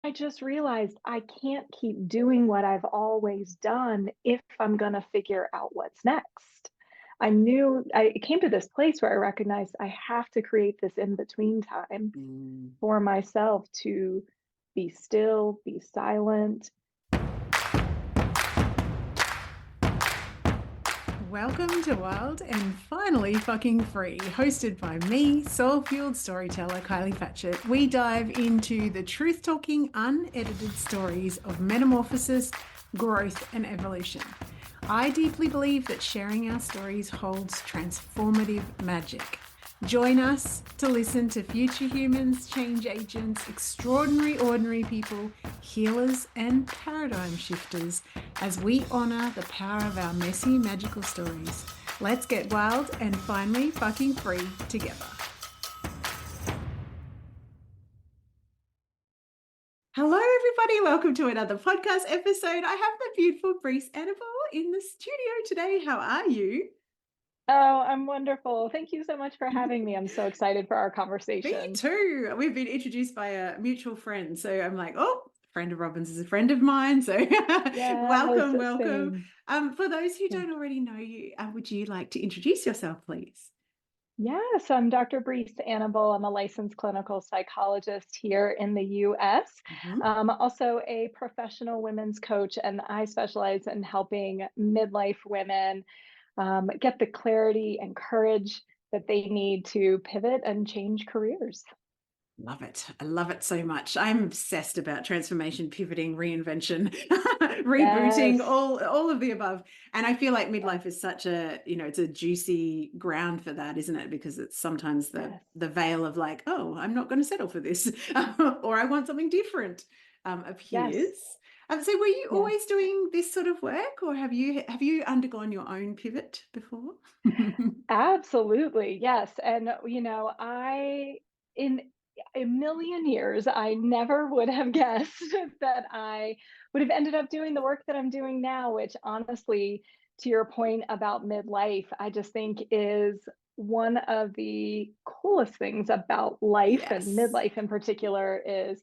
I just realized I can't keep doing what I've always done if I'm going to figure out what's next. I came to this place where I recognized I have to create this in between time Mm. for myself to be still, be silent. Welcome to Wild and Finally Fucking Free, hosted by me, soul-fueled storyteller Kylie Fatchett. We dive into the truth-talking, unedited stories of metamorphosis, growth, and evolution. I deeply believe that sharing our stories holds transformative magic. Join us to listen to future humans, change agents, extraordinary ordinary people, healers, and paradigm shifters as we honor the power of our messy, magical stories. Let's get wild and finally fucking free together. Hello, everybody. Welcome to another podcast episode. I have the beautiful Breese Annable in the studio today. How are you? Oh, I'm wonderful. Thank you so much for having me. I'm so excited for our conversation. Me too. We've been introduced by a mutual friend. So I'm like, oh, friend of Robin's is a friend of mine. So Yes, welcome. same. For those who don't already know you, would you like to introduce yourself, please? Yes, I'm Dr. Breese Annable. I'm a licensed clinical psychologist here in the US. Mhm. Also a professional women's coach, and I specialize in helping midlife women get the clarity and courage that they need to pivot and change careers. Love it. I love it so much. I'm obsessed about transformation, pivoting, reinvention, rebooting, Yes. all of the above. And I feel like Yes. midlife is such a, it's a juicy ground for that, isn't it? Because it's sometimes Yes. the veil of like, oh, I'm not going to settle for this, or I want something different, Yes. appears. So were you Yes. always doing this sort of work, or have you undergone your own pivot before? Absolutely. Yes. And, in a million years, I never would have guessed that I would have ended up doing the work that I'm doing now, which honestly, to your point about midlife, I just think is one of the coolest things about life and Yes. midlife in particular is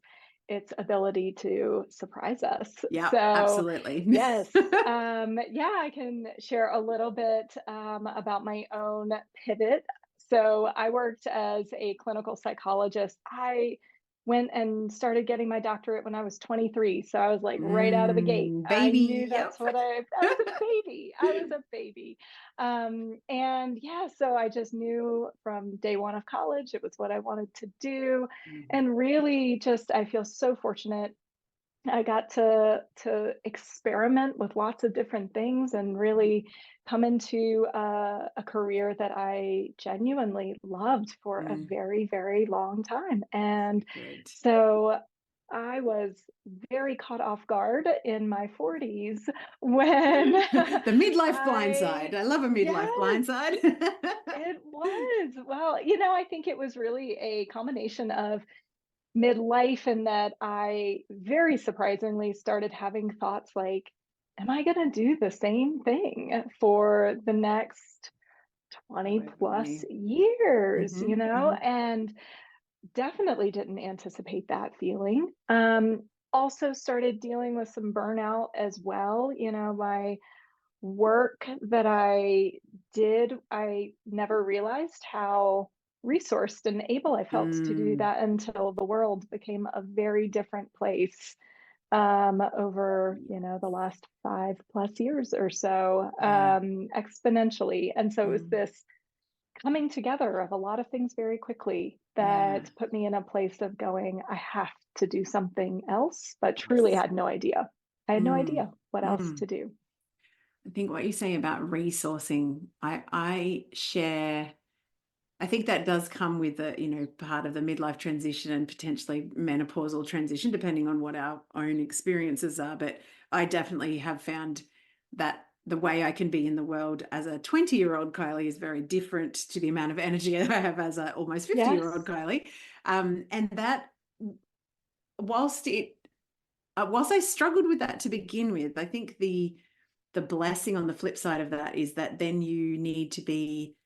its ability to surprise us. Yeah, So, absolutely. yes, yeah, I can share a little bit about my own pivot. So, I worked as a clinical psychologist. I went and started getting my doctorate when I was 23. So, I was like right out of the gate. I Baby, knew yep. that's what I was a baby. I was a baby. And yeah, so I just knew from day one of college it was what I wanted to do. And really, just I feel so fortunate I got to experiment with lots of different things and really come into a career that I genuinely loved for a Mm, very, very long time. And good. so I was very caught off guard in my 40s when The midlife I, blindside. I love a midlife yes, blindside. it was. Well, I think it was really a combination of midlife and that I very surprisingly started having thoughts like, am I going to do the same thing for the next 20 However plus many. years, Hmm, hmm. and definitely didn't anticipate that feeling. Also started dealing with some burnout as well. My work that I did, I never realized how resourced and able I felt to do Mm, that until the world became a very different place over, the last 5 plus years or so, yeah. exponentially. And so it was Mm, this coming together of a lot of things very quickly yeah. that put me in a place of going, I have to do something else, but truly Yes. had no idea. I had no Mm, idea what else mm. to do. I think what you say about resourcing, I share. I think that does come with the, part of the midlife transition and potentially menopausal transition, depending on what our own experiences are. But I definitely have found that the way I can be in the world as a 20-year-old Kylie is very different to the amount of energy that I have as a almost 50-year-old Yes. Kylie. And that whilst it, whilst I struggled with that to begin with, I think the blessing on the flip side of that is that then you need to be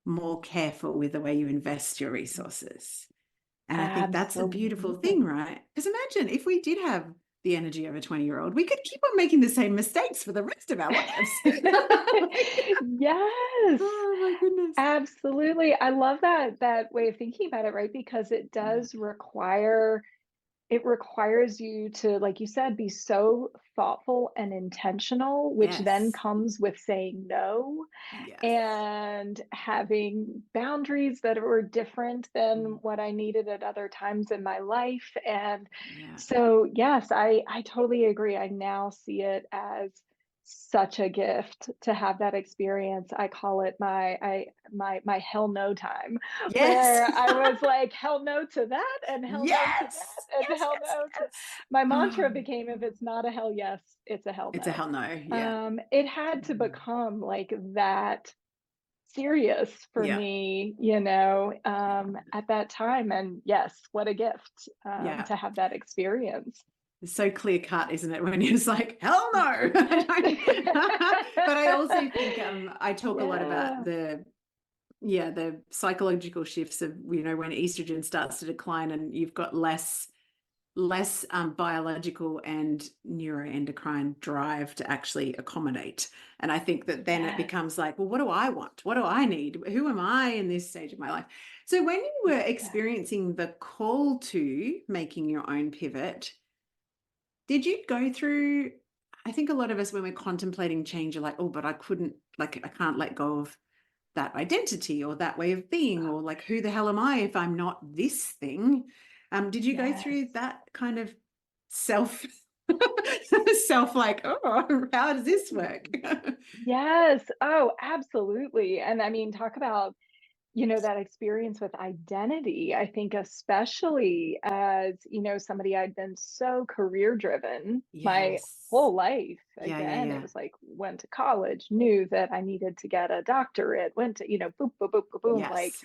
more careful with the way you invest your resources. And I think that's a beautiful thing, Absolutely. right? Because imagine if we did have the energy of a 20-year-old, we could keep on making the same mistakes for the rest of our lives. Yes, Oh my goodness. absolutely. I love that way of thinking about it, right? Because Yeah. it requires you to, like you said, be so thoughtful and intentional, which then Yes. comes with saying no Yes. and having boundaries that were different than Mm. what I needed at other times in my life. And Yeah. so, yes, I totally agree. I now see it as such a gift to have that experience. I call it my hell no time, Yes. where I was like, hell no to that, and hell no to that, Yes. and Yes. hell Yes. no to Yes. my mantra Oh, became, if it's not a hell yes, it's a hell it's a no. hell no. Yeah. It had to Mm. become like that serious for Yeah. me, Yeah. at that time. And yes, what a gift Yeah. to have that experience. It's so clear cut, isn't it? When it's like, hell no. But I also think I talk a lot about Yeah, the psychological shifts of, when estrogen starts to decline and you've got less biological and neuroendocrine drive to actually accommodate. And I think that then it yes, becomes like, well, what do I want? What do I need? Who am I in this stage of my life? So when you were yes, experiencing the call to making your own pivot, did you go through, I think a lot of us, when we're contemplating change, are like, oh, but I can't let go of that identity or that way of being, or like, who the hell am I if I'm not this thing? Did you go yes. through that kind of self, self like, oh, how does this work? Yes. Oh, absolutely. And I mean, talk about, that experience with identity. I think, especially as, somebody, I'd been so career driven my Yes. whole life. Yeah, yeah, Again, it yeah. was like, went to college, knew that I needed to get a doctorate, went to, boom, boom, boom, boom, boom, like Yes.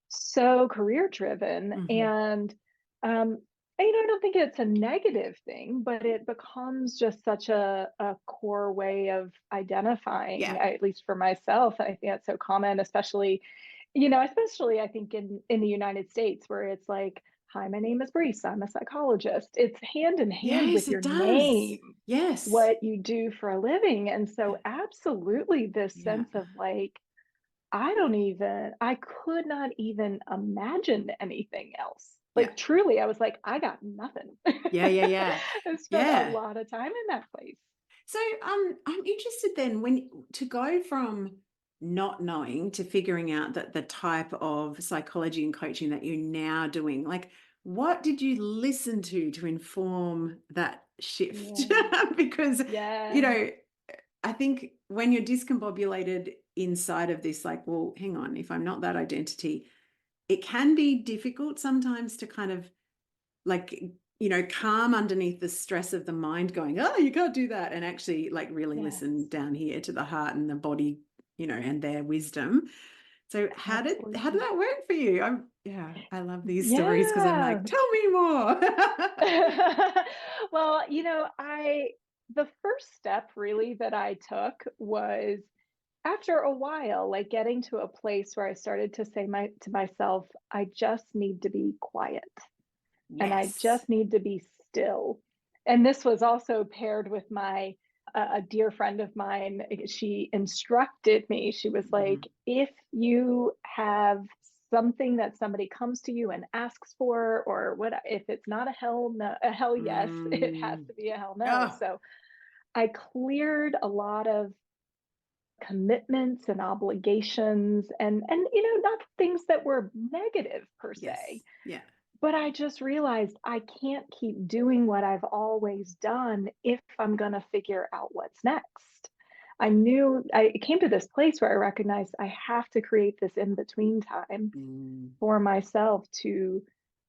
so career driven. Mm-hmm. And I don't think it's a negative thing, but it becomes just such a core way of identifying, Yeah. at least for myself. I think that's so common, especially I think in the United States, where it's like, hi, my name is Breese, I'm a psychologist. It's hand in hand Yes, with it your does. name, Yes. what you do for a living. And Yeah. so absolutely this Yeah. sense of like, I could not even imagine anything else. Yeah. Like truly, I was like, I got nothing. Yeah. Yeah. Yeah. I spent a Yeah. lot of time in that place. So I'm interested then when to go from not knowing to figuring out that the type of psychology and coaching that you're now doing, like what did you listen to inform that shift? Yeah. Because, you Yeah. know, I think when you're discombobulated inside of this, like, well, hang on, if I'm not that identity, it can be difficult sometimes to kind of like calm underneath the stress of the mind going, oh, you can't do that, and actually like really listen Yes. down here to the heart and the body, and their wisdom. So how did Absolutely. that work for you? I love these stories because I'm Yeah. like, tell me more. Well, I the first step really that I took was, after a while, like getting to a place where I started to say to myself, I just need to be quiet, and I Yes. just need to be still. And this was also paired with a dear friend of mine. She instructed me. She was Mm. like, if you have something that somebody comes to you and asks for, or what, if it's not a hell no, a hell yes, it has Mm. to be a hell no. Oh, So I cleared a lot of commitments and obligations, and not things that were negative per se, yes. Yeah. but I just realized I can't keep doing what I've always done if I'm going to figure out what's next. I came to this place where I recognized I have to create this in between time Mm. for myself to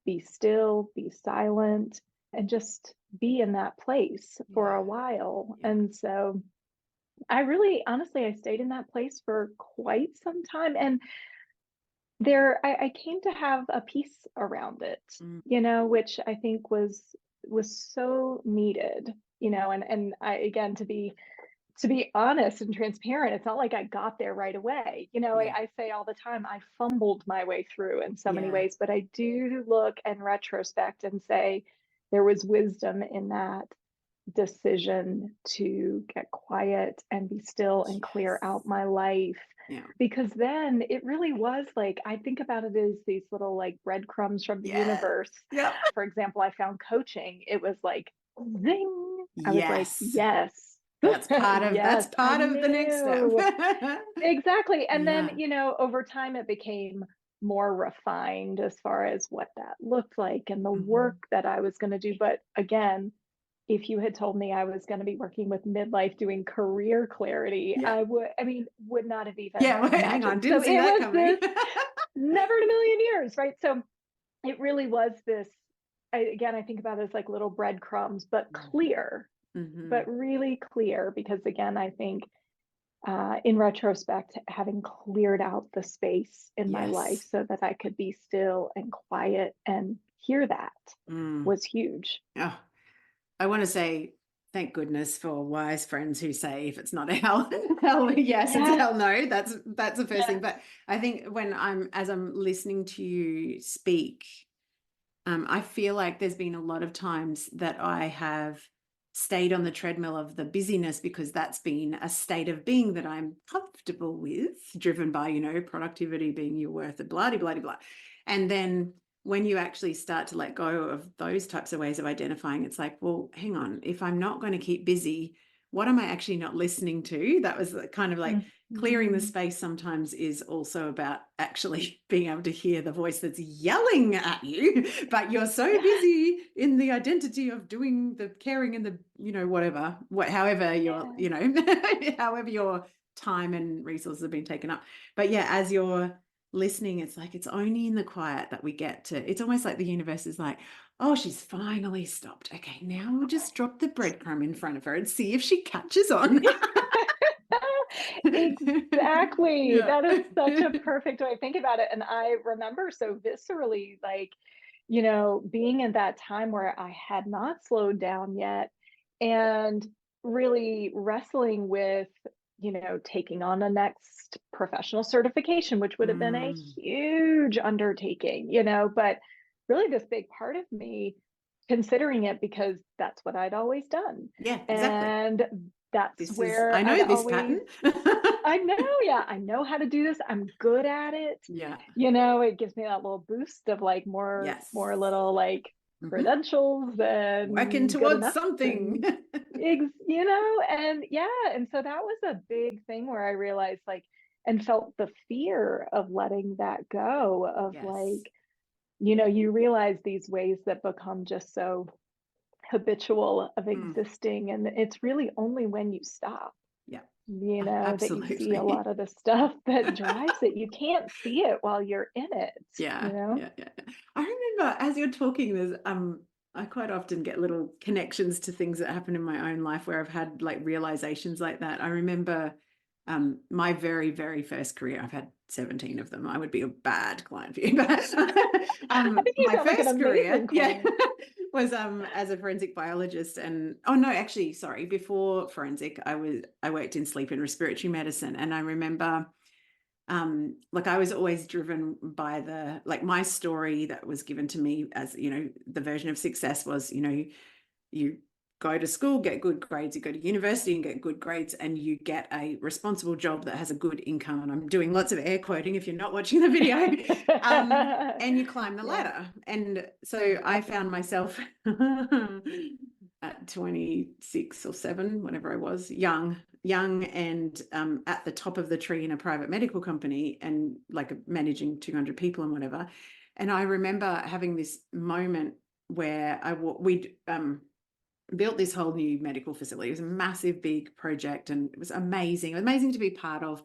be still, be silent, and just be in that place for Yeah. a while. Yeah. And so I really, honestly, I stayed in that place for quite some time. And I came to have a peace around it, Mm. which I think was so needed, and I, again, to be honest and transparent, it's not like I got there right away. Yeah. I say all the time, I fumbled my way through in so many Yeah. ways, but I do look and retrospect and say there was wisdom in that decision to get quiet and be still and clear Yes. out my life. Yeah. Because then it really was like, I think about it as these little like breadcrumbs from the Yeah. universe. Yep. For example, I found coaching. It was like, zing. I was like, Yes. yes, That's yes, I part of the next step. knew. Exactly. And then, Yeah. over time, it became more refined as far as what that looked like and the work Mhm. that I was going to do. But again, if you had told me I was going to be working with midlife doing career clarity, Yeah. I mean, would not have even Yeah. Wait, hang on. imagined. So Didn't see it that was coming. this never in a million years, right? So it really was this, again, I think about it as like little breadcrumbs, but clear, Mm-hmm. but really clear, because again, I think in retrospect, having cleared out the space in my life Yes. so that I could be still and quiet and hear that Mm. was huge. Oh, I want to say thank goodness for wise friends who say if it's not a hell, hell yes, it's a Yes. hell no. That's the first thing. Yes. But I think when as I'm listening to you speak, I feel like there's been a lot of times that I have stayed on the treadmill of the busyness because that's been a state of being that I'm comfortable with, driven by, productivity being your worth, blah, blah, blah, blah. And then when you actually start to let go of those types of ways of identifying, it's like, well, hang on, if I'm not going to keep busy, what am I actually not listening to? That was kind of like clearing the Mhm. space sometimes is also about actually being able to hear the voice that's yelling at you, but you're so Yes. busy in the identity of doing the caring and the, whatever, however your, Yes. however your time and resources have been taken up. But yeah, as you're listening, it's like it's only in the quiet that we get to, it's almost like the universe is like, oh, she's finally stopped. Okay, now we'll just drop the breadcrumb in front of her and see if she catches on. Exactly. Yeah. That is such a perfect way to think about it. And I remember so viscerally, like, being in that time where I had not slowed down yet and really wrestling with, taking on a next professional certification, which would have been a Mm, huge undertaking, but really this big part of me considering it because that's what I'd always done. yeah, exactly. And that's I where I'd know this always, pattern. I know, yeah, I know how to do this. I'm good at it. Yeah. It gives me that little boost of like Yes. more little like Mm-hmm. credentials Working and good towards enough something. and and yeah, and so that was a big thing where I realized like and felt the fear of letting that go of Yes. like, you realize these ways that become just so habitual of Mm, existing, and it's really only when you stop, yeah, that you see a absolutely. lot of the stuff that drives it. You can't see it while you're in it, Yeah, yeah, yeah. Yeah. I remember as you're talking, I quite often get little connections to things that happen in my own life where I've had like realizations like that. I remember my very, very first career, I've had 17 of them. I would be a bad client for you, but I think you my sound like an first career, amazing yeah, client. was as a forensic biologist. And oh no, actually, sorry, before forensic, I worked in sleep and respiratory medicine. And I remember like I was always driven by my story that was given to me as, the version of success was, you go to school, get good grades, you go to university and get good grades, and you get a responsible job that has a good income. And I'm doing lots of air quoting if you're not watching the video. And you climb the Yeah. ladder. And so I Yep. found myself at 26 or 7, whenever I was, young and at the top of the tree in a private medical company and like managing 200 people and whatever. And I remember having this moment where we'd built this whole new medical facility. It was a massive, big project and it was amazing. It was amazing to be part of.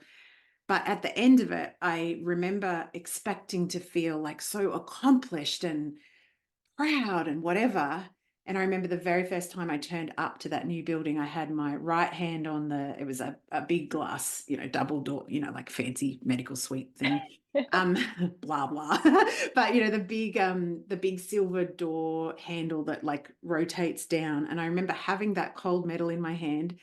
But at the end of it, I remember expecting to feel like so accomplished and proud and whatever. And I remember the very first time I turned up to that new building, I had my right hand on it was a big glass, double door, like fancy medical suite thing. Um, blah, blah. But the big silver door handle that like rotates down. And I remember having that cold metal in my hand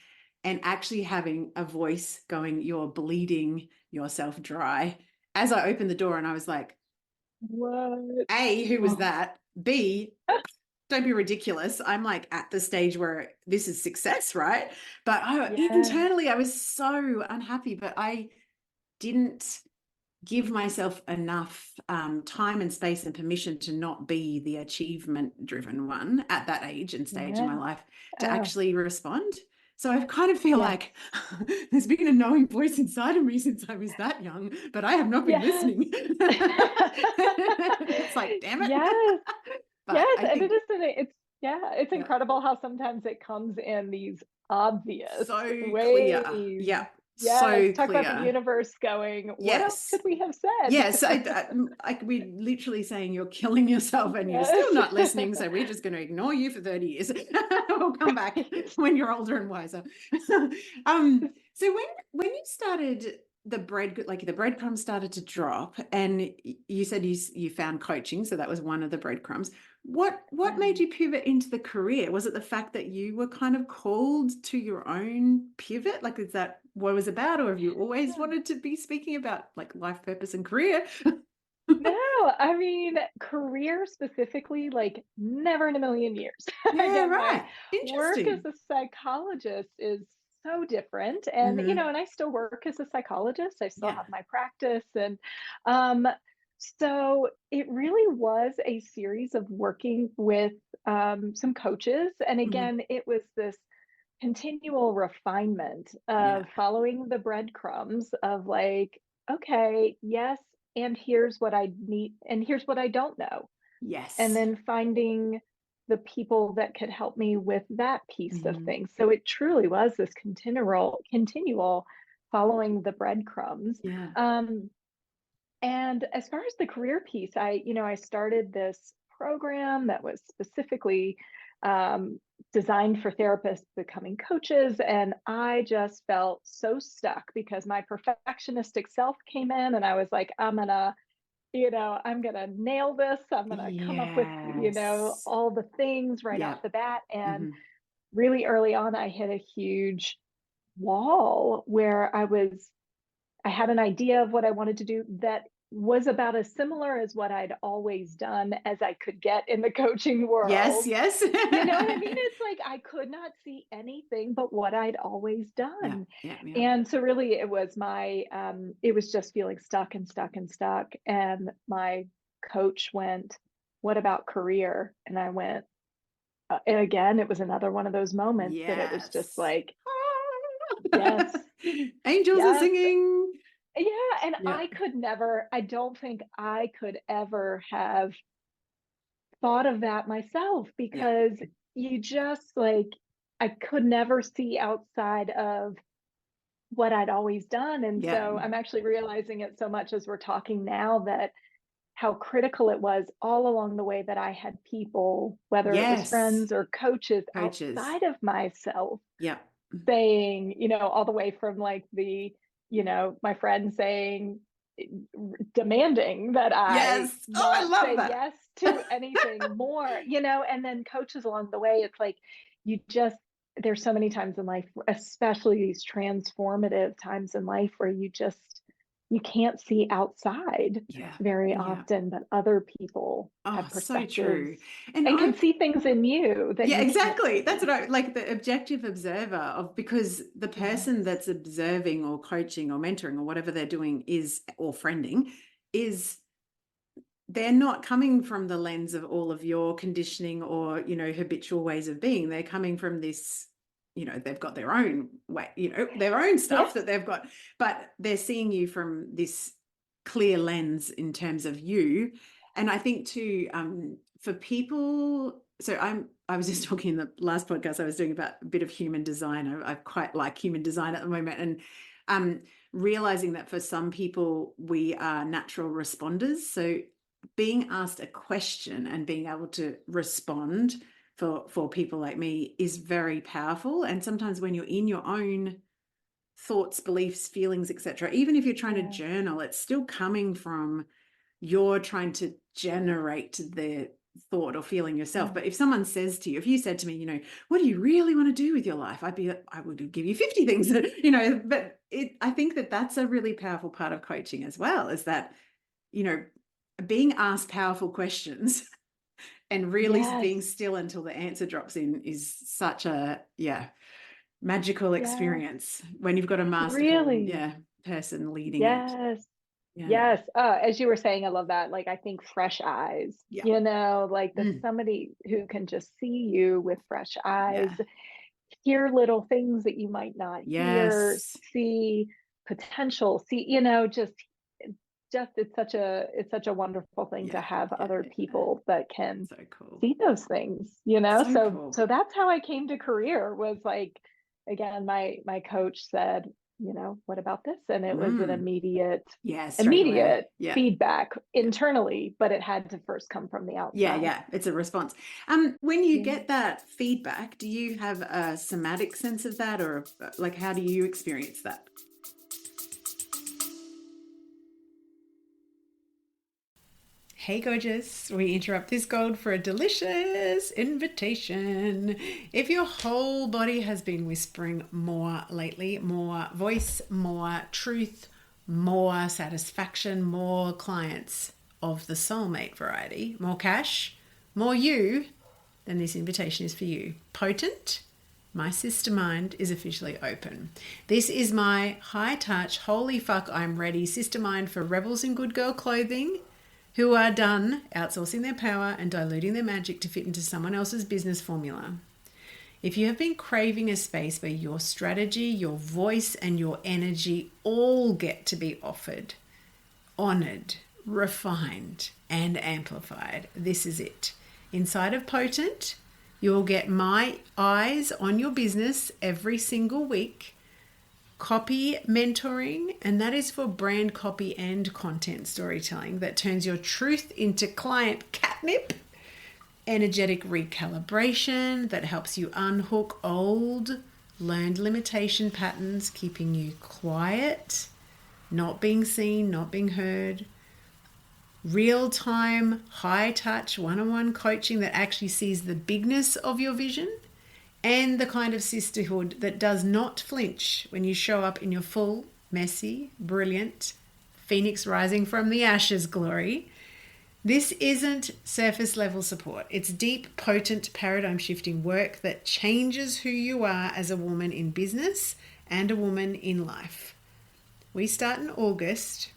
and actually having a voice going, you're bleeding yourself dry. As I opened the door and I was like, What? A, who was Oh. that? B, don't be ridiculous. I'm like at the stage where this is success, right? But Yeah. internally, I was so unhappy, but I didn't give myself enough time and space and permission to not be the achievement driven one at that age and stage in my Yeah. life to Oh, actually respond. So I kind of feel yes. like there's been a knowing voice inside of me since I was that young, but I have not been Yes. listening. It's like, damn it. Yes. But Yes. I And it think, is, yeah, it's yeah, incredible how sometimes it comes in these obvious so clear. ways. Yeah, Yes. so Talk about the clear. universe going, what else Yes. could we have said? Yes, we're literally saying you're killing yourself and you're still Yes. not listening, so we're just going to ignore you for 30 years. We'll come back when you're older and wiser. So when you started the breadcrumbs started to drop, and you said you found coaching, so that was one of the breadcrumbs. What made Yeah. you pivot into the career? Was it the fact that you were kind of called to your own pivot? Like, is that what it was about, or have you always wanted to be speaking about like life purpose and career? No, I mean, career specifically, like never in a million years. Yeah, Again, my right. work as Interesting. a psychologist is so different. And, Mm-hmm. and I still work as a psychologist. I still Yeah. have my practice. And um, so it really was a series of working with some coaches. And Mm-hmm. again, it was this continual refinement Yeah. of following the breadcrumbs of like, okay, yes, and here's what I need, and here's what I don't know. And Yes. then finding the people that could help me with that piece of Mm-hmm. things. So it truly was this continual following the breadcrumbs. Yeah. And as far as the career piece, I started this program that was specifically designed for therapists becoming coaches. And I just felt so stuck because my perfectionistic self came in and I was like, I'm gonna nail this. I'm gonna come up with, Yes. all the things right off Yeah. the bat. And Mm-hmm. really early on, I hit a huge wall where I had an idea of what I wanted to do that was about as similar as what I'd always done as I could get in the coaching Yes, world. yes. You know what I mean? It's like I could not see anything but what I'd always Yeah, done. yeah, yeah. And so really it was just feeling stuck and stuck and stuck. And my coach went, "What about career?" And I went, and again, it was another one of those moments that it was just Yes. like, yes, Angels are yes, singing. yeah, and Yeah, I don't think I could ever have thought of that myself yeah, because you just like, I could never see outside of what I'd always done. And yeah. so I'm actually realizing it so much as we're talking now that how critical it was all along the way that I had people, whether it was Yes. friends or coaches Coaches. outside of myself, Yeah. saying, all the way from like my friend saying, demanding that I Yes. Oh, I not love say that. yes to anything more, and then coaches along the way. It's like you just, there's so many times in life, especially these transformative times in life where you can't see outside Yeah. very Yeah. often, but other people Oh, have so perspectives true. And and can I've see things in you that Yeah, you can't exactly. That's see. what I like, the objective observer of, because the person Yes. that's observing or coaching or mentoring or whatever they're doing is, or friending, is they're not coming from the lens of all of your conditioning or, habitual ways of being. They're coming from this, they've got their own way, their own stuff Yes. that they've got, but they're seeing you from this clear lens in terms of you. And I think too, for people, so I was just talking in the last podcast I was doing about a bit of human design. I quite like human design at the moment. And realizing that for some people, we are natural responders. So being asked a question and being able to respond for people like me is very powerful. And sometimes when you're in your own thoughts, beliefs, feelings, etc., even if you're trying to Yeah. journal, it's still coming from, you're trying to generate thought or feeling yourself. Yeah. But if someone says to you, if you said to me, what do you really want to do with your life? I would give you 50 things, but I think that that's a really powerful part of coaching as well, is that, being asked powerful questions and really Yes. being still until the answer drops in is such a, magical Yeah. experience when you've got a masterful, Really. person leading it. Yes. Yeah. Yes. As you were saying, I love that. Like, I think fresh eyes, Yeah. like that Mm. somebody who can just see you with fresh eyes, Yeah. hear little things that you might not hear, Yes. see potential, see, just it's such a wonderful thing to Yeah. have Yeah. other Yeah. people that can So cool. see those things, So so cool. that's how I came to career, was like, again, my coach said, what about this, and it was an Mm. immediate Yeah, straight away. immediate Yeah. feedback Yeah. internally, but it had to first come from the Yeah, outside. yeah. It's a response. When you Yeah. get that feedback, do you have a somatic sense of that, or like how do you experience that? Hey, gorgeous. We interrupt this gold for a delicious invitation. If your whole body has been whispering more lately, more voice, more truth, more satisfaction, more clients of the soulmate variety, more cash, more you, then this invitation is for you. Potent, my sister mind is officially open. This is my high touch, holy fuck, I'm ready sister mind for rebels in good girl clothing who are done outsourcing their power and diluting their magic to fit into someone else's business formula. If you have been craving a space where your strategy, your voice, and your energy all get to be offered, honored, refined, and amplified, this is it. Inside of Potent, you'll get my eyes on your business every single week, copy mentoring, and that is for brand copy and content storytelling that turns your truth into client catnip, energetic recalibration that helps you unhook old learned limitation patterns, keeping you quiet, not being seen, not being heard, real-time high-touch one-on-one coaching that actually sees the bigness of your vision, and the kind of sisterhood that does not flinch when you show up in your full, messy, brilliant, phoenix rising from the ashes glory. This isn't surface level support. It's deep, potent, paradigm shifting work that changes who you are as a woman in business and a woman in life. We start in August.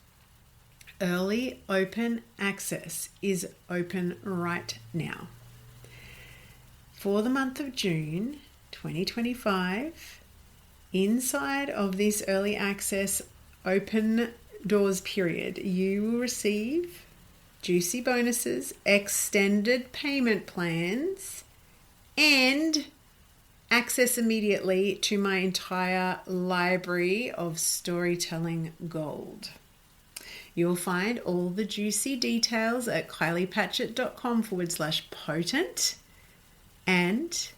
Early open access is open right now. For the month of June 2025, inside of this early access open doors period, you will receive juicy bonuses, extended payment plans, and access immediately to my entire library of storytelling gold. You'll find all the juicy details at kyliepatchett.com/potent. And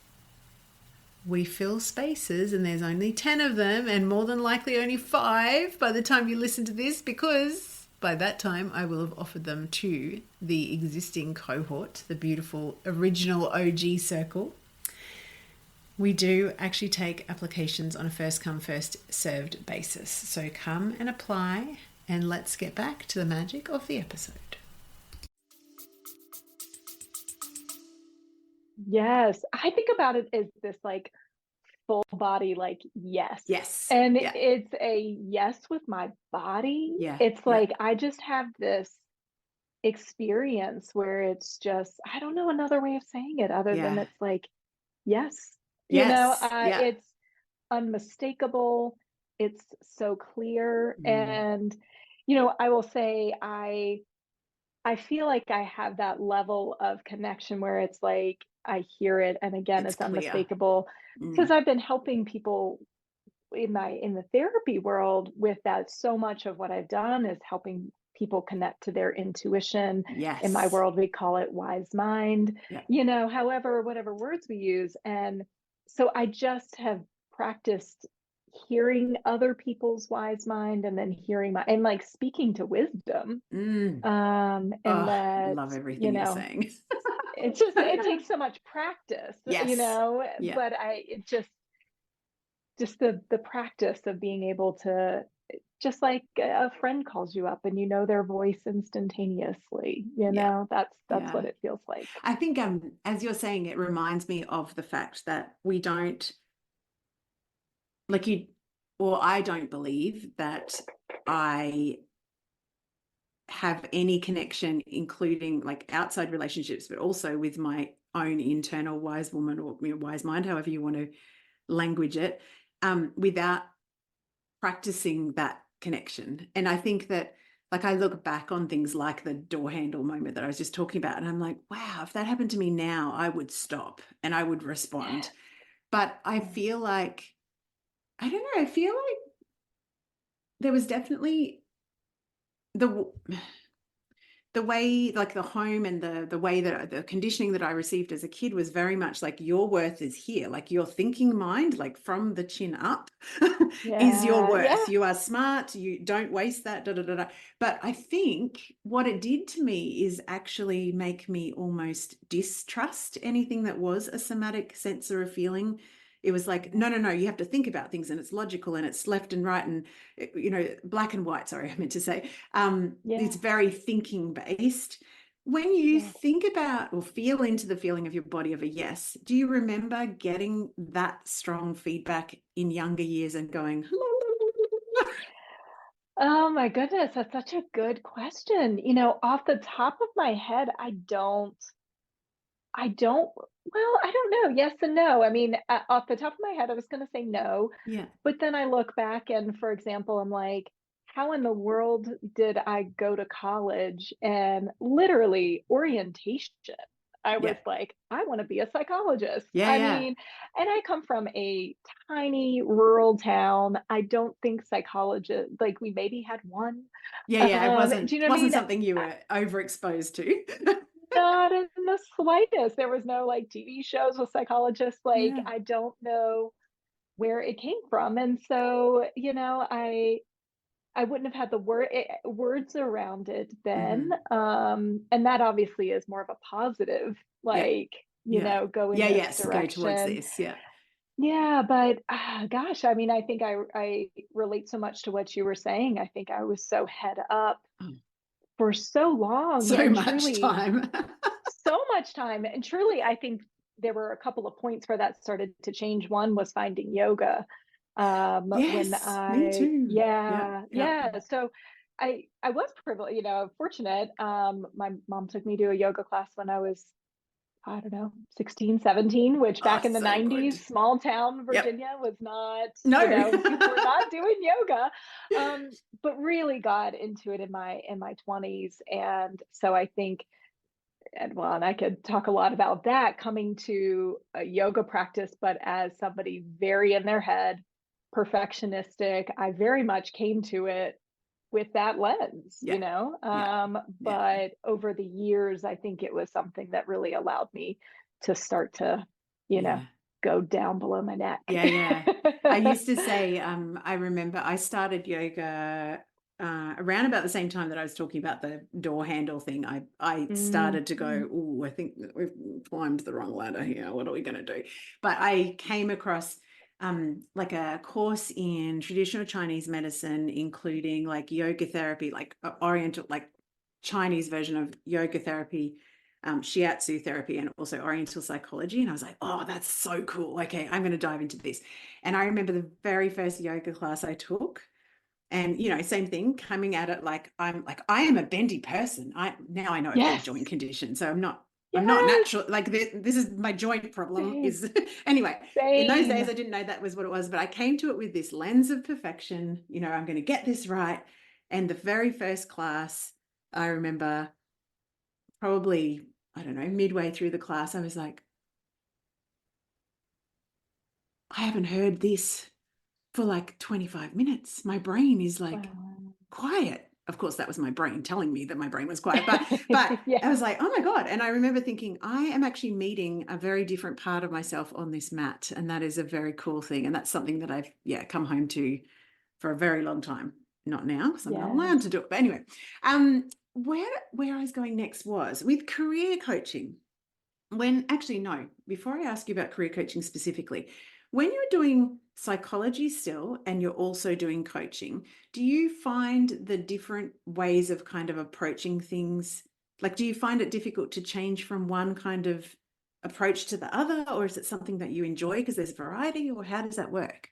we fill spaces, and there's only 10 of them, and more than likely only 5 by the time you listen to this, because by that time I will have offered them to the existing cohort, the beautiful original OG circle. We do actually take applications on a first come, first served basis. So come and apply, and let's get back to the magic of the episode. Yes. I think about it as this like full body, like, yes. Yes. And Yeah. it's a yes with my body. Yeah. It's Yeah. like I just have this experience where it's just, I don't know another way of saying it other than Yeah. it's like, yes, Yes. Yeah. it's unmistakable. It's so clear. Mm. And, I will say I feel like I have that level of connection where it's like I hear it, and again, It's it's clear. unmistakable, because Mm. I've been helping people in the therapy world with that. So much of what I've done is helping people connect to their intuition. In my Yes. world, we call it wise mind, Yeah. however, whatever words we use. And so I just have practiced hearing other people's wise mind, and then hearing my, and like speaking to wisdom, Mm. and Oh, I that, love everything you're saying. it's just, it takes so much practice, you Yes. know, Yeah. but it just the practice of being able to, just like a friend calls you up and you know their voice instantaneously, you Yeah. know, that's Yeah. what it feels like. I think as you're saying, it reminds me of the fact that we don't like you, or I don't believe that I have any connection, including like outside relationships, but also with my own internal wise woman or wise mind, however you want to language it, without practicing that connection. And I think that, like, I look back on things like the door handle moment that I was just talking about, and I'm like, wow, if that happened to me now, I would stop and I would respond. But I feel like, I don't know, I feel like there was definitely the way, like the home and the way that the conditioning that I received as a kid was very much like, your worth is here, like your thinking mind, like from the chin up is your Yeah, worth. yeah, You are smart, you don't waste that, da, da, da, da. But I think what it did to me is actually make me almost distrust anything that was a somatic sense or a feeling. It was like, no, no, no, you have to think about things and it's logical and it's left and right and, black and white, sorry, I meant to say. It's yeah, very thinking based. When you yeah. think about or feel into the feeling of your body of a yes, do you remember getting that strong feedback in younger years and going, Oh my goodness, that's such a good question. You know, off the top of my head, I don't, well, I don't know. Yes and no. I mean, off the top of my head, I was going to say no, yeah, but then I look back and, for example, I'm like, how in the world did I go to college and literally orientation? I was yeah, like, I want to be a psychologist. yeah, I yeah, mean, and I come from a tiny rural town. I don't think psychologist, like we maybe had one. yeah, yeah. It Do you know what I wasn't mean? something you were overexposed to. Not in the slightest. There was no like TV shows with psychologists. Like, Yeah, I don't know where it came from. And so, you know, I wouldn't have had the words around it then. hmm, And that obviously is more of a positive, yeah, like, you yeah, know, go in yeah. this Yes, go towards direction. this. Yeah. Yeah, but gosh, I mean, I think I relate so much to what you were saying. I think I was so head up Oh, for so long, so and much truly time. so much time. And truly, I think there were a couple of points where that started to change. One was finding yoga. When Yes, me I, too. Yeah, yeah, yeah. yeah. So I was privileged, you know, fortunate. My mom took me to a yoga class when I was, I don't know, 16, 17, which Oh, back in the so 90s, good. small town Yep. Virginia was not, you No. know, people were not doing yoga. But really got into it in my 20s. And so I think, and well, and I could talk a lot about that, coming to a yoga practice, but as somebody very in their head, perfectionistic, I very much came to it with that lens, you Yeah. know. Yeah. Yeah. But over the years, I think it was something that really allowed me to start to, you know, Yeah. go down below my neck. Yeah. Yeah. I used to say, I remember I started yoga around about the same time that I was talking about the door handle thing. I started to Mhm. go, oh, I think that we've climbed the wrong ladder here. What are we going to do? But I came across like a course in traditional Chinese medicine, including like yoga therapy, like oriental, like Chinese version of yoga therapy, shiatsu therapy, and also oriental psychology. And I was like, oh, that's so cool. Okay, I'm going to dive into this. And I remember the very first yoga class I took, and same thing, coming at it like I am a bendy person. I know I've got a Yes, joint condition, so I'm not yes, natural. Like this is my joint problem same, is anyway. In those days, same. I didn't know that was what it was, but I came to it with this lens of perfection. I'm going to get this right. And the very first class, I remember probably, I don't know, midway through the class, I was like, I haven't heard this for like 25 minutes. My brain is like Wow. quiet. Of course, that was my brain telling me that my brain was quiet, but I Yeah, was like, oh my God. And I remember thinking, I am actually meeting a very different part of myself on this mat. And that is a very cool thing. And that's something that I've come home to for a very long time. Not now, because I'm not yeah. allowed to do it. But anyway, where I was going next was with career coaching. no, before I ask you about career coaching specifically, when you're doing psychology still and you're also doing coaching, do you find the different ways of kind of approaching things? Like, do you find it difficult to change from one kind of approach to the other, or is it something that you enjoy because there's variety, or how does that work?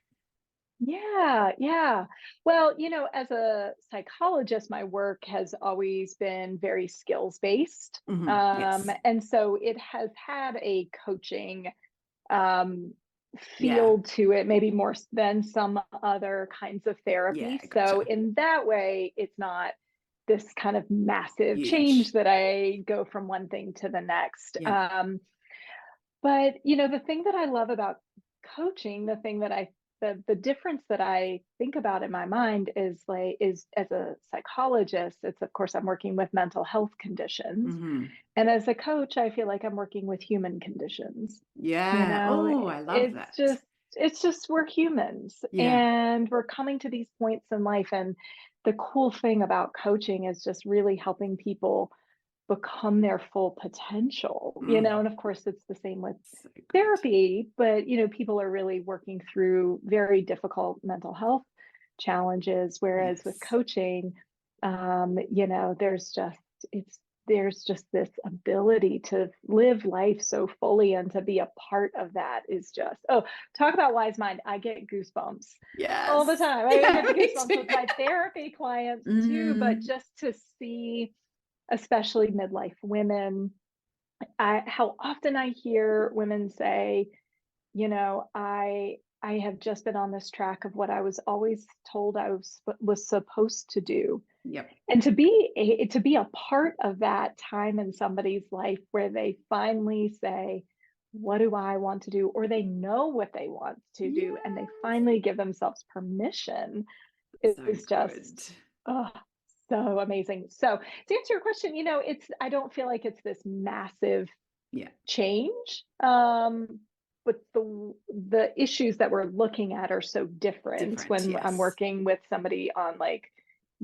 Yeah, yeah. Well, as a psychologist, my work has always been very skills based. Yes. And so it has had a coaching um, Yeah. feel to it, maybe more than some other kinds of Yeah. therapy. So Gotcha. in that way, it's not this kind of massive change Huge. that I go from one thing to the next. Yeah. But the thing that I love about coaching, the difference that I think about in my mind is as a psychologist, it's of course I'm working with mental health conditions. Hmm. And as a coach, I feel like I'm working with human conditions. You Yeah. know, Oh, I love it's that. just it's just we're humans Yeah. and we're coming to these points in life. And the cool thing about coaching is just really helping people become their full potential, and of course it's the same with So good. therapy, but people are really working through very difficult mental health challenges, whereas with Yes. coaching, there's just it's there's just this ability to live life so fully, and to be a part of that is just, oh, talk about wise mind. I get goosebumps all the Yes. time. I Yeah, get the me goosebumps too. with my therapy clients too, but Mm, just to see, especially midlife women, how often I hear women say, I have just been on this track of what I was always told I was supposed to do. yep. And to be a part of that time in somebody's life where they finally say, what do I want to do? Or they know what they want to do and they Yes. finally give themselves permission So is good. just, oh, so amazing. So to answer your question, I don't feel like it's this massive Yeah. change. But the issues that we're looking at are so different Different. when I'm Yes. working with somebody on, like,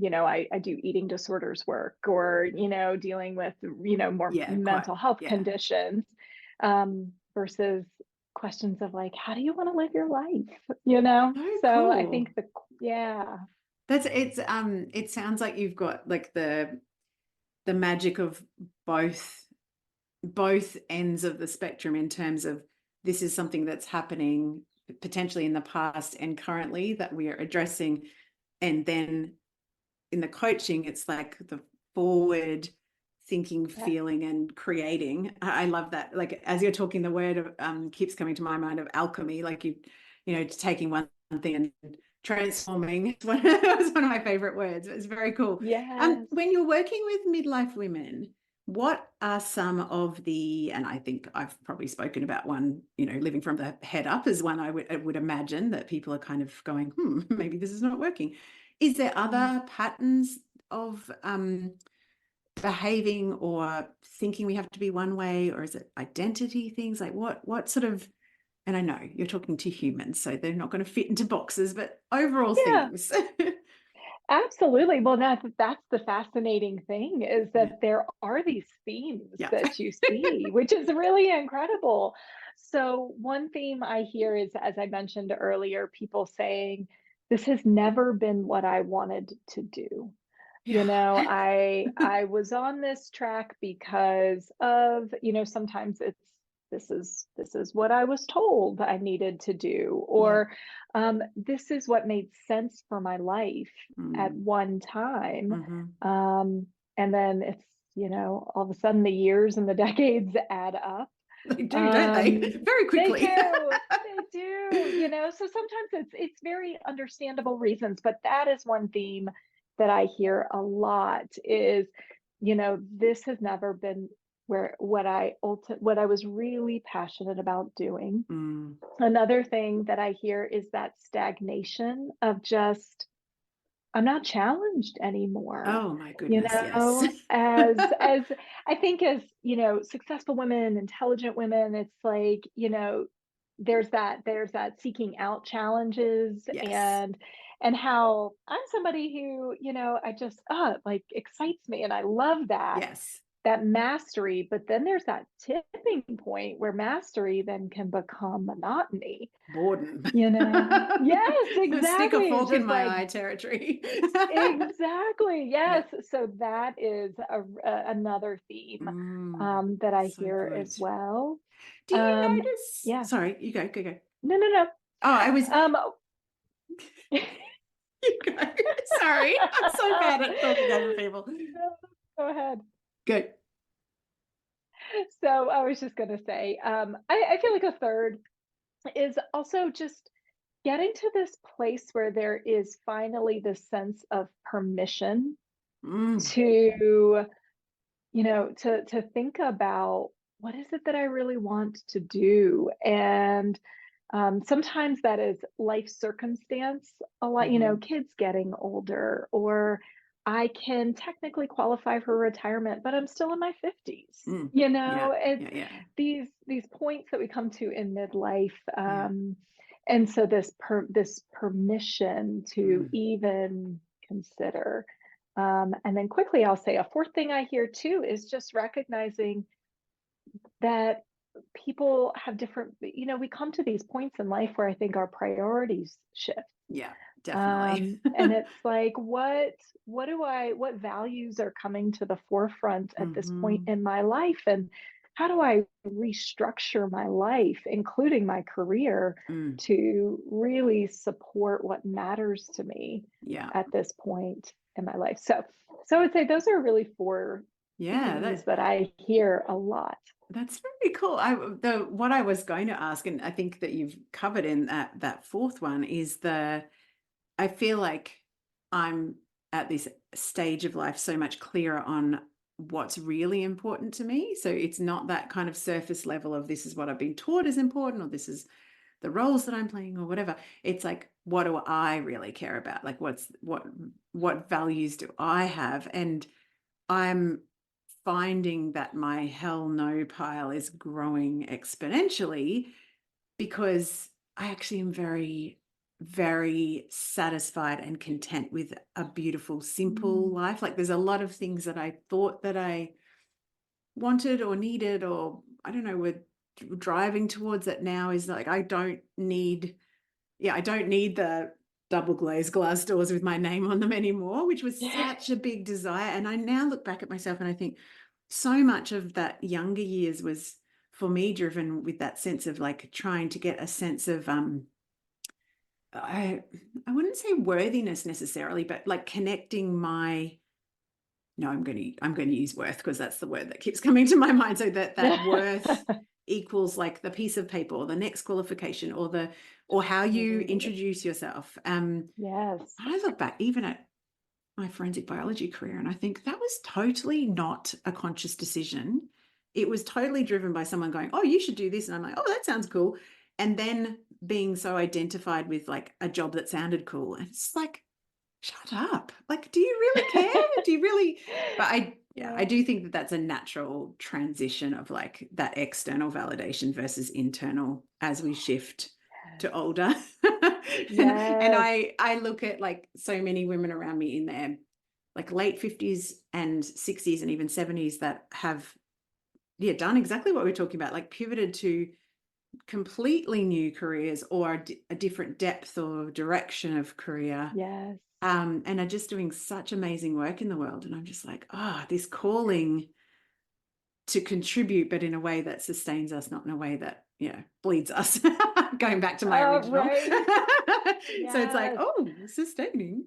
I do eating disorders work, or, dealing with, more Yeah. Quite. mental health Yeah. conditions, versus questions of like, how do you want to live your life? So So I cool. think yeah. It sounds like you've got like the magic of both both ends of the spectrum in terms of this is something that's happening potentially in the past and currently that we are addressing. And then in the coaching, it's like the forward thinking, Yes. feeling, and creating. I love that. Like as you're talking, the word of, keeps coming to my mind of alchemy, like taking one thing and transforming. It's it's one of my favorite words. It's very cool. Yes. When you're working with midlife women, what are some of the, and I think I've probably spoken about one, living from the head up is one I would imagine that people are kind of going, maybe this is not working. Is there Mm. other patterns of behaving or thinking we have to be one way, or is it identity things? Like what sort of, and I know you're talking to humans, so they're not going to fit into boxes, but overall Yeah. themes. Absolutely. Well, that's the fascinating thing, is Yeah. that there are these themes Yeah. that you see, which is really incredible. So one theme I hear is, as I mentioned earlier, people saying, this has never been what I wanted to do. Yeah. I was on this track because of, sometimes it's, this is what I was told I needed to do, Yeah. or this is what made sense for my life at Mm. one time. Mm-hmm. Um, and then it's, all of a sudden the years and the decades add up. They do, don't they? Um, Very they quickly. do, they do, so sometimes it's very understandable reasons, but that is one theme that I hear a lot is, this has never been where what I was really passionate about doing. Mm. Another thing that I hear is that stagnation of just, I'm not challenged anymore. Oh my goodness, yes. As I think, as successful women, intelligent women, it's like, there's that seeking out challenges, Yes. and how I'm somebody who, I just like excites me, and I love that Yes. that mastery, but then there's that tipping point where mastery then can become monotony, Boredom. you know? Yes, Stick a exactly. It's fork in just my like, eye territory. exactly. Yeah. Yes. So that is another theme that I So hear good. as well. Do you notice? Yeah. Sorry, you go, go, go. No, no, no. Oh, I was, Um, you go. Sorry, I'm so bad at talking over people. go ahead. Good. So I was just going to say, I feel like a third is also just getting to this place where there is finally this sense of permission Mm, to, to think about what is it that I really want to do. And sometimes that is life circumstance, a lot, mm-hmm. kids getting older, or I can technically qualify for retirement, but I'm still in my 50s. Yeah, It's yeah, yeah, these points that we come to in midlife. yeah. And so this permission to Mm, even consider. And then quickly, I'll say a fourth thing I hear too is just recognizing that people have different, we come to these points in life where I think our priorities shift. yeah, definitely. And it's like, what values are coming to the forefront at this point Mm-hmm. in my life? And how do I restructure my life, including my career, Mm, to really support what matters to me yeah, at this point in my life? So I would say those are really four yeah. themes that I hear a lot. That's very cool. What I was going to ask, and I think that you've covered in that fourth one, is I feel like I'm at this stage of life so much clearer on what's really important to me. So it's not that kind of surface level of this is what I've been taught is important, or this is the roles that I'm playing, or whatever. It's like, what do I really care about? Like, what values do I have? And I'm finding that my hell no pile is growing exponentially because I actually am very, very satisfied and content with a beautiful, simple Mm. life. Like there's a lot of things that I thought that I wanted or needed, or I don't know, we're driving towards it now is like, I don't need the double glazed glass doors with my name on them anymore, which was such a big desire. And I now look back at myself and I think so much of that younger years was for me driven with that sense of like trying to get a sense of I wouldn't say worthiness necessarily, but like connecting my no, I'm going to use worth because that's the word that keeps coming to my mind. So that worth equals like the piece of paper or the next qualification or how you Totally. introduce yourself. Yes. I look back even at my forensic biology career and I think that was totally not a conscious decision. It was totally driven by someone going, "Oh, you should do this," and I'm like, "Oh, that sounds cool," and then being so identified with like a job that sounded cool, and it's like, shut up. Like, do you really care? Do you really? But I Yeah. do think that that's a natural transition of like that external validation versus internal as we shift to older. and Yes. I look at like so many women around me in their like late 50s and 60s and even 70s that have done exactly what we're talking about, like pivoted to completely new careers or a different depth or direction of career, Yes. and are just doing such amazing work in the world. And I'm just like, this calling to contribute, but in a way that sustains us, not in a way that, bleeds us. Going back to my original. Right. So it's like, Yes. sustaining.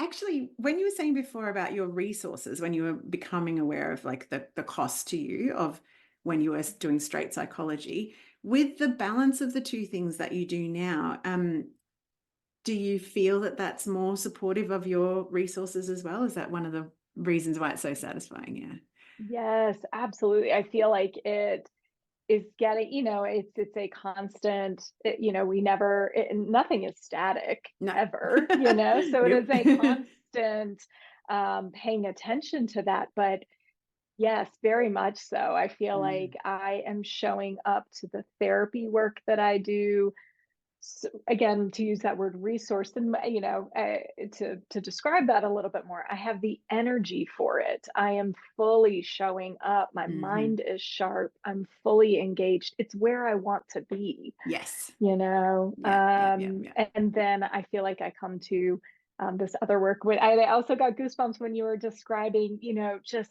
Actually, when you were saying before about your resources, when you were becoming aware of like the cost to you of when you were doing straight psychology, with the balance of the two things that you do now, do you feel that that's more supportive of your resources as well? Is that one of the reasons why it's so satisfying? Yeah. Yes, absolutely. I feel like it is getting, it's a constant, we never, nothing is static No. ever, so it Nope. is a constant paying attention to that. But yes, very much so. I feel like Mm, I am showing up to the therapy work that I do again, to use that word resource, and to describe that a little bit more, I have the energy for it. I am fully showing up. My Mm-hmm. mind is sharp. I'm fully engaged. It's where I want to be, Yes. you know. Yeah. Yeah. Yeah. Yeah. And then I feel like I come to this other work. I also got goosebumps when you were describing, just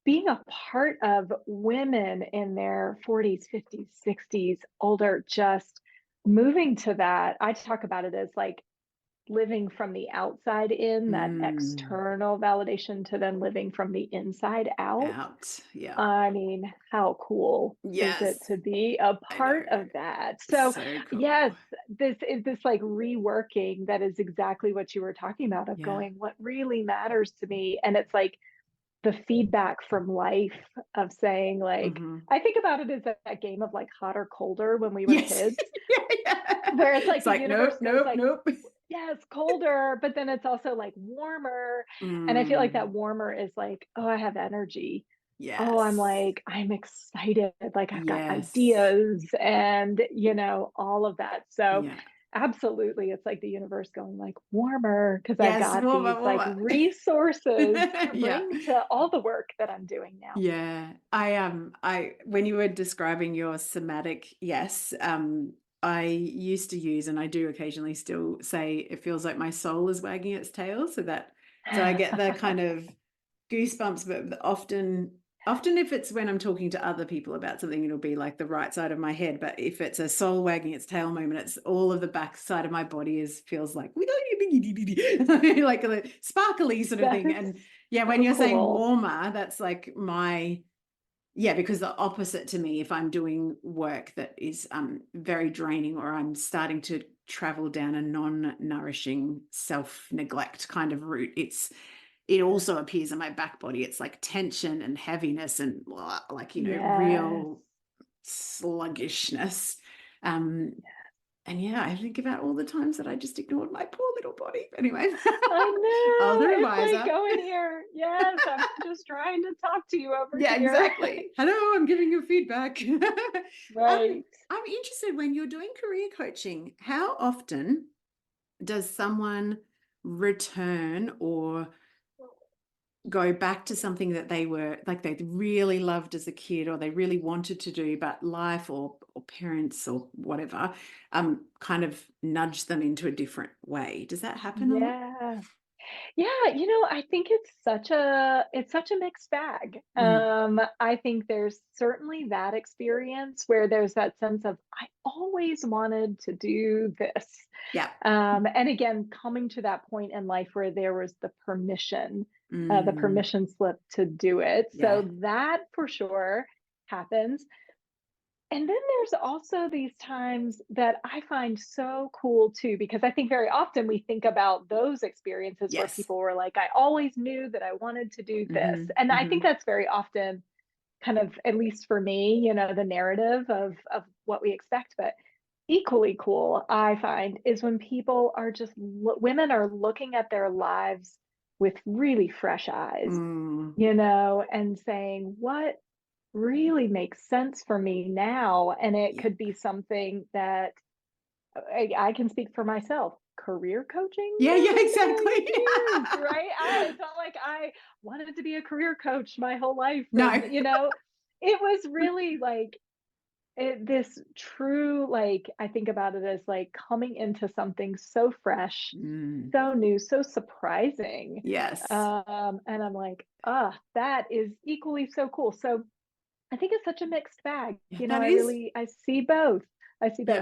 being a part of women in their 40s, 50s, 60s, older, just moving to that. I talk about it as like living from the outside in, that Mm. external validation, to then living from the inside out. Out. Yeah. I mean, how cool is Yes. it to be a I know. part of that? So, So yes, cool. this is this like reworking that is exactly what you were talking about, of Yeah. going, what really matters to me. And it's like the feedback from life of saying, like, Mm-hmm. I think about it as that game of like hot or colder when we were Yes. kids, Yeah, yeah. where it's like It's the like, universe nope, goes nope, like, nope. yeah, it's colder, but then it's also like warmer. And I feel like that Mm. warmer is like, oh, I have energy. Oh, Yes. I'm excited. Like I've got Yes. ideas and, all of that. So Yeah. absolutely, it's like the universe going like warmer, because I Yes. got these Warmer, like warmer. resources to Yeah. bring to all the work that I'm doing now. Yeah. I when you were describing your somatic, yes, I used to use, and I do occasionally still say, it feels like my soul is wagging its tail. So I get the kind of goosebumps, but often if it's when I'm talking to other people about something, it'll be like the right side of my head. But if it's a soul wagging its tail moment, it's all of the back side of my body feels like like a sparkly sort of That thing. is And yeah, when so you're saying cool. warmer, that's like yeah, because the opposite to me, if I'm doing work that is very draining, or I'm starting to travel down a non-nourishing self-neglect kind of route, it also appears in my back body. It's like tension and heaviness and blah, like, Yes. real sluggishness. Um, and yeah, I think about all the times that I just ignored my poor little body. Anyway, I all the know. It's like reminder. going here. Yes, I'm just trying to talk to you over Yeah, here. exactly. Hello, I'm giving you feedback. Right. I'm interested, when you're doing career coaching, how often does someone return or go back to something that they were like they really loved as a kid, or they really wanted to do, but life or parents or whatever kind of nudged them into a different way? Does that happen a lot? Yeah. Yeah, I think it's such a mixed bag. Mm. I think there's certainly that experience where there's that sense of, I always wanted to do this. Yeah. And again, coming to that point in life where there was the Mm. permission slip to do it. Yeah. So that for sure happens. And then there's also these times that I find so cool too, because I think very often we think about those experiences where Yes. people were like, I always knew that I wanted to do this. Mm-hmm. And I think Mm-hmm. that's very often kind of, at least for me, the narrative of what we expect. But equally cool, I find, is when people are women are looking at their lives with really fresh eyes, Mm. and saying, what really makes sense for me now? And it Yeah. could be something that I can speak for myself. Career coaching Yeah, yeah, million exactly. years, right? It's not like I wanted to be a career coach my whole life. No. And, it was really like this true, like, I think about it as like coming into something so fresh, Mm. so new, so surprising. Yes. And I'm like, that is equally so cool. So I think it's such a mixed bag. Yeah, that is. I see both. I see both.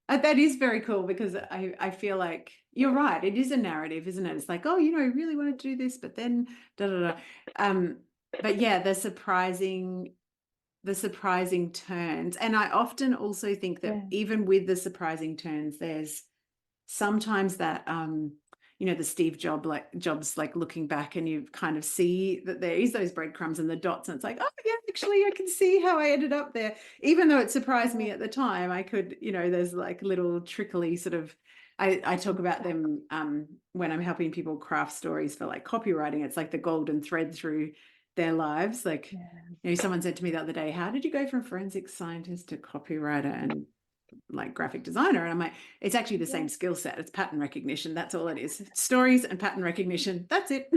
Yeah. That is very cool, because I feel like you're right. It is a narrative, isn't it? It's like, oh, I really want to do this, but then da da da. Um, but yeah, the surprising turns. And I often also think that Yeah. even with the surprising turns, there's sometimes that the Steve Jobs, like looking back, and you kind of see that there is those breadcrumbs and the dots, and it's like, oh yeah, actually I can see how I ended up there. Even though it surprised Yeah. me at the time, I could, there's like little trickly sort of, I talk about Exactly. them when I'm helping people craft stories for like copywriting. It's like the golden thread through their lives. Like, Yeah. someone said to me the other day, how did you go from forensic scientist to copywriter? And like graphic designer. And I'm like, it's actually the Yeah. same skill set. It's pattern recognition. That's all it is. Stories and pattern recognition. That's it.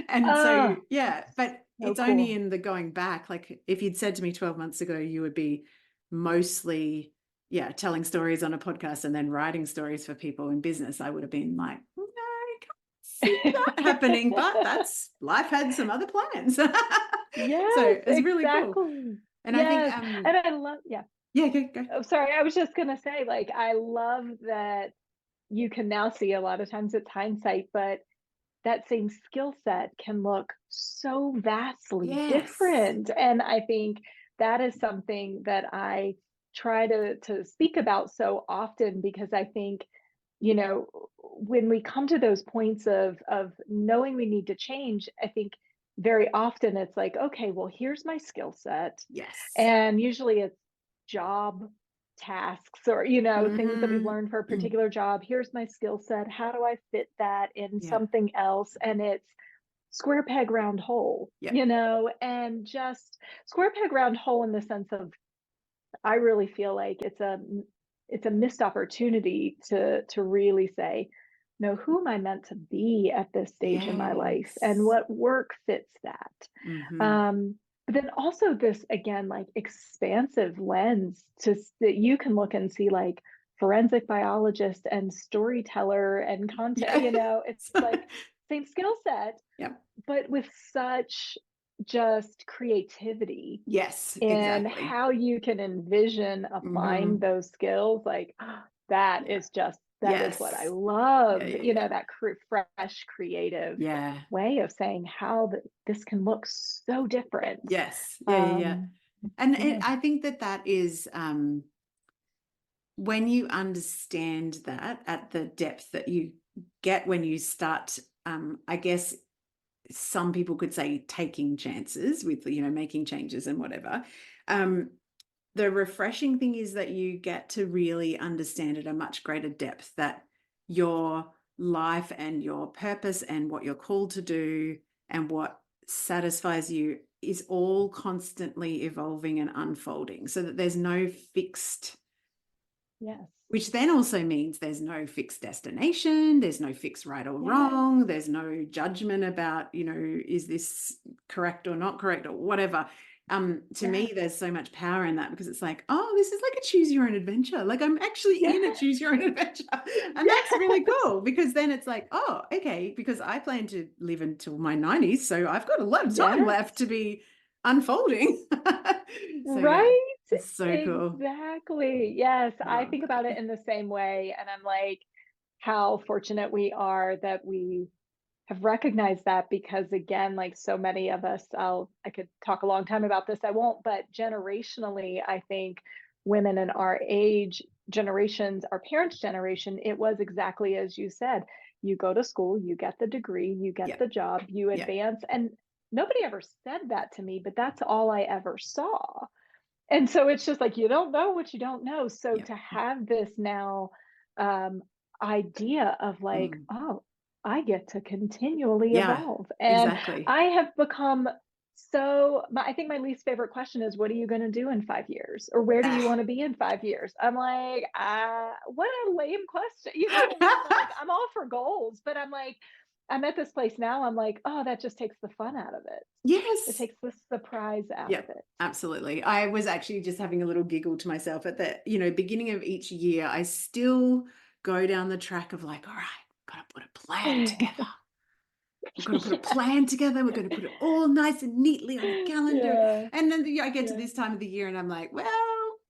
And so, Oh, yeah, but so it's only cool. in the going back. Like if you'd said to me 12 months ago, you would be mostly, yeah, telling stories on a podcast and then writing stories for people in business, I would have been like, no, I can't see that happening, but that's life had some other plans. So Yes, it's really cool. exactly. And I think, Yes. And I love, yeah. yeah, go. Oh, sorry. I was just going to say, like, I love that you can now see a lot of times it's hindsight, but that same skill set can look so vastly Yes. different. And I think that is something that I try to speak about so often, because I think, when we come to those points of knowing we need to change, I think very often it's like, okay, well, here's my skill set. Yes. And usually it's job tasks, or things that we've Mm-hmm. learned for a particular job. Here's my skill set, how do I fit that in Yeah. something else? And it's square peg round hole, Yeah. and just square peg round hole in the sense of, I really feel like it's a missed opportunity to really say, no, who am I meant to be at this stage in my life, and Yes. what work fits that? Mm-hmm. But then also this, again, like expansive lens that you can look and see, like forensic biologist and storyteller and content, Yeah. it's like same skill set, Yeah. but with such just creativity Yes, in exactly. how you can envision applying Mm-hmm. those skills. Like, Yeah. that is what I Yes. Yeah, love, yeah, yeah. that fresh, creative Yeah. way of saying how this can look so different. Yes. Yeah, yeah, yeah. Um, And yeah, I think that is when you understand that at the depth that you get when you start, I guess some people could say taking chances with, making changes and whatever. Um, the refreshing thing is that you get to really understand at a much greater depth that your life and your purpose and what you're called to do and what satisfies you is all constantly evolving and unfolding, so that there's no fixed, yes, which then also means there's no fixed destination, there's no fixed right or yes, wrong, there's no judgment about, is this correct or not correct or whatever. To me, yes, there's so much power in that, because it's like, oh, this is like a choose your own adventure. Like I'm actually in a yes, choose your own adventure. And that's really yes, cool, because then it's like, oh, okay, because I plan to live until my 90s. So I've got a lot of time yes. left to be unfolding. So yeah, Right? it's so cool. Exactly. Yes, I Oh, think about it in the same way. And I'm like, how fortunate we are that we have recognized that, because again, like so many of us, I could talk a long time about this, I won't, but generationally, I think women in our age generations, our parents' generation, it was exactly as you said. You go to school, you get the degree, you get yeah, the job, you yeah. advance. And nobody ever said that to me, but that's all I ever saw. And so it's just like, you don't know what you don't know. So Yeah. to have this now, um, idea of like, Mm. oh, I get to continually Yeah, evolve. And exactly. I have become I think my least favorite question is, what are you going to do in 5 years? Or where do you Ah. want to be in 5 years? I'm like, what a lame question. And I'm like, I'm all for goals, but I'm like, I'm at this place now. I'm like, oh, that just takes the fun out of it. It Yes. takes the surprise out Yeah, of it. absolutely. I was actually just having a little giggle to myself at the, beginning of each year. I still go down the track of like, all right, gotta put a plan together. We've got to put a Yeah. plan together. We're going to put it all nice and neatly on a calendar. Yeah. And then I get to Yeah. this time of the year and I'm like, well,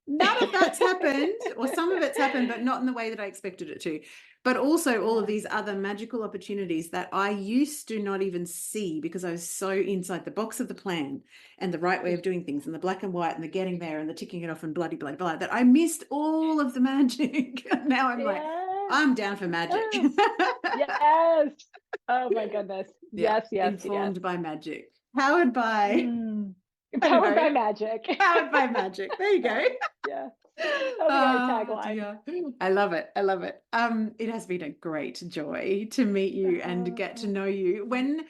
none of that's happened, or some of it's happened, but not in the way that I expected it to. But also all of Yeah. these other magical opportunities that I used to not even see, because I was so inside the box of the plan and the right way of doing things and the black and white and the getting there and the ticking it off and bloody, bloody, blah, that I missed all of the magic. Now I'm like, Yes. I'm down for magic. Oh, yes. Oh my goodness. Yeah, Yes, yes, yes. informed by magic, powered by, Mm. I don't Powered know, by magic. powered by magic. There you go. Yeah. That'll be our Oh tagline. dear. I love it. I love it. It has been a great joy to meet you and get to Oh, know you. When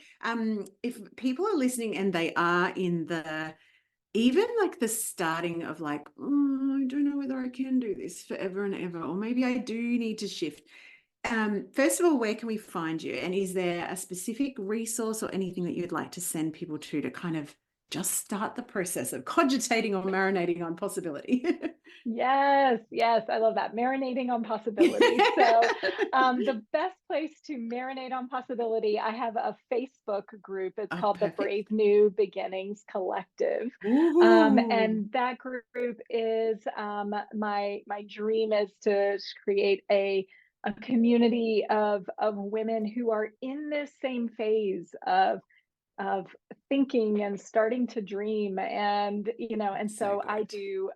if people are listening and they are in the even like the starting of like, oh, I don't know whether I can do this forever and ever, or maybe I do need to shift. First of all, where can we find you? And is there a specific resource or anything that you'd like to send people to kind of just start the process of cogitating or marinating on possibility? Yes, yes, I love that. Marinating on possibility. So, the best place to marinate on possibility, I have a Facebook group. It's Oh, called the Brave perfect. New Beginnings Collective. Ooh, And that group is my dream is to create a community of women who are in this same phase of thinking and starting to dream, and and so so I good. do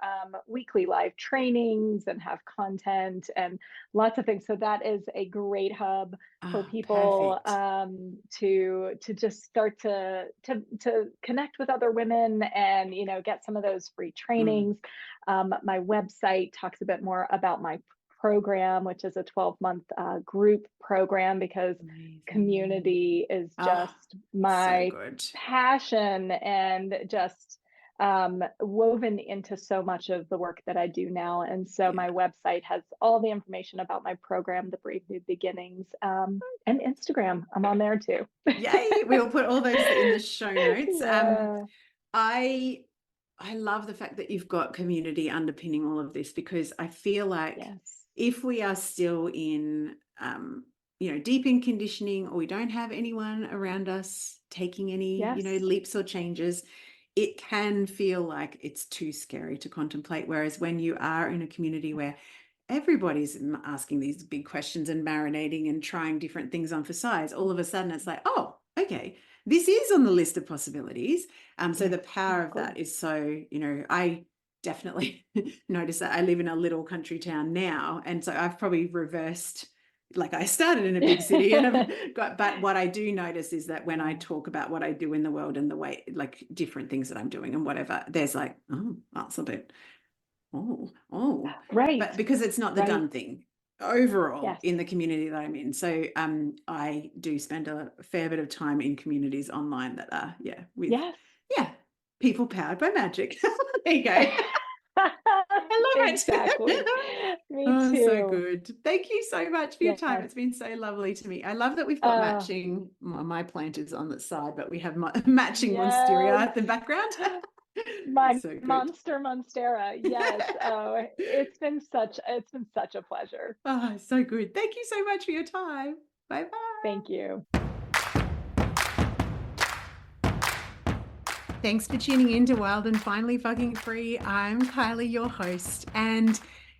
weekly live trainings and have content and lots of things, so that is a great hub for Ah, people perfect. to just start to connect with other women and get some of those free Mm, trainings. My website talks a bit more about my program, which is a 12-month group program, because amazing. community is Ah, just so my good. passion, and just woven into so much of the work that I do now. And so Yeah. my website has all the information about my program, The Brave New Beginnings, and Instagram. I'm on there too. Yay. We'll put all those in the show notes. Yeah. I I love the fact that you've got community underpinning all of this, because I feel like Yes. if we are still in deep in conditioning, or we don't have anyone around us taking any, Yes. leaps or changes, it can feel like it's too scary to contemplate. Whereas when you are in a community where everybody's asking these big questions and marinating and trying different things on for size, all of a sudden it's like, oh, okay, this is on the list of possibilities. So the power of that Exactly. is so, I definitely notice that I live in a little country town now. And so I've probably reversed, like I started in a big city and I've got, but what I do notice is that when I Yeah. talk about what I do in the world and the way, like different things that I'm doing and whatever, there's like, oh, that's a bit, oh, Right. but because it's not the Right. done thing overall Yes. in the community that I'm in. So I do spend a fair bit of time in communities online that are, with, Yes. yeah, people powered by magic. There you go. I love Exactly. it. Me Oh, so too. good. Thank you so much for your time. Yes. It's been so lovely to me. I love that we've got Uh, matching, well, my plant is on the side, but we have matching yes. monstera in the background. My So good. monstera. Yes. Oh, it's been such a pleasure. Oh, so good. Thank you so much for your time. Bye bye. Thank you. Thanks for tuning in to Wild and Finally Fucking Free. I'm Kylie, your host. And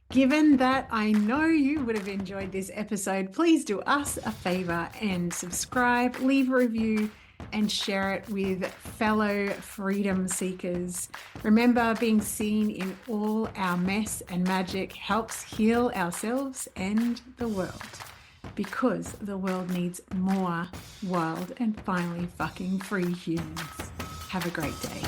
given that I know you would have enjoyed this episode, please do us a favor and subscribe, leave a review, and share it with fellow freedom seekers. Remember, being seen in all our mess and magic helps heal ourselves and the world, because the world needs more wild and finally fucking free humans. Have a great day.